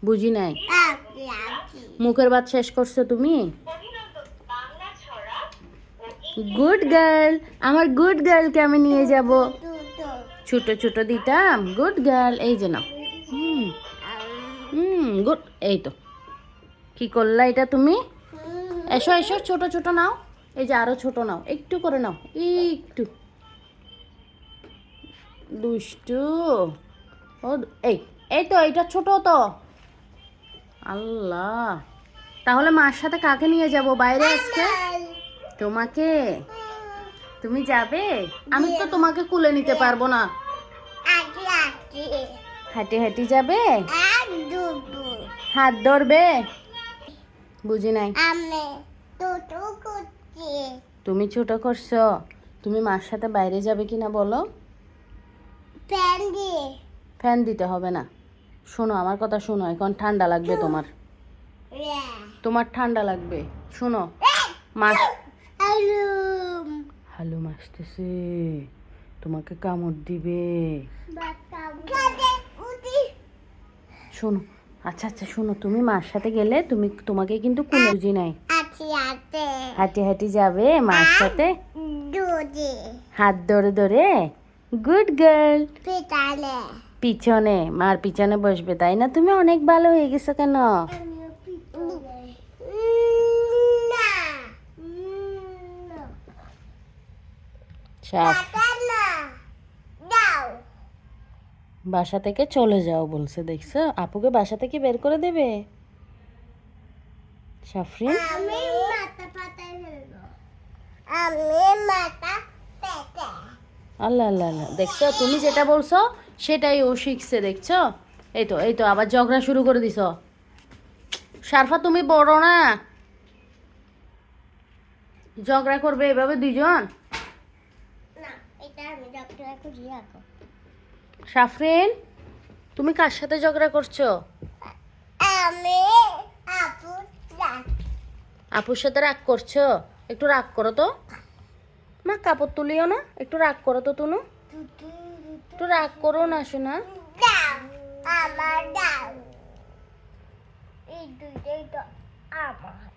বুঝি নাই। মুখের ভাত শেষ করছো তুমি? গুড গার্ল, আমার গুড গার্লকে আমি নিয়ে যাব। ছোট ছোট দিতাম, গুড গার্ল। এই যে নাও। গুড। এই তো কি করলা এটা তুমি? এসো এসো, ছোট ছোট নাও। এই যে আরো ছোট নাও, একটু করে নাও, একটু। দুষ্টু। ও এই এই তো এটা ছোট তো। আল্লাহ, তাহলে মার সাথে কাকে নিয়ে যাব বাইরে আজকে? তোমাকে? তুমি যাবে? আমি তো তোমাকে কুলে নিতে পারবো না। হাঁটি হাঁটি যাবে? হাত ধরবে? বুঝি নাই। তুমি ছোট করছো? তুমি মার সাথে বাইরে যাবে কিনা বলো? ফ্যান দিতে হবে না। শোনো আমার কথা শোনো, এখন ঠান্ডা লাগবে তোমার। তোমার ঠান্ডা লাগবে। শোনো, মাস হালুম আসতেছে, তোমাকে কামড় দিবে। শোনো, আচ্ছা আচ্ছা শোনো, তুমি মার সাথে গেলে তোমাকে কিন্তু কুলে বুঝি নাই। হাঁটি হাঁটি যাবে মার সাথে, হাত ধরে ধরে। Good girl. পিছনে, মার পিছনে বসবে, তাই না? তুমি অনেক ভালো হয়ে গেছো কেন? বাসা থেকে চলে যাও বলছে, দেখছো? আপুকে বাসা থেকে বের করে দেবে সাফরিন। আল্লাহ আল্লাহ আল্লাহ, দেখছো? তুমি যেটা বলছো সেটাই ও শিখছে, দেখছো? এই তো এই তো আবার ঝগড়া শুরু করে দিছো। সারফা তুমি বড় না, ঝগড়া করবে এভাবে দুইজন? সাফরিন, তুমি কার সাথে ঝগড়া করছো? আপুর সাথে রাগ করছো? একটু রাগ করো তো মা, কাপড় তুলিও না, একটু রাগ করো তো তুনু, একটু রাগ করো না শোনা। এই দুইটাই তো আমার।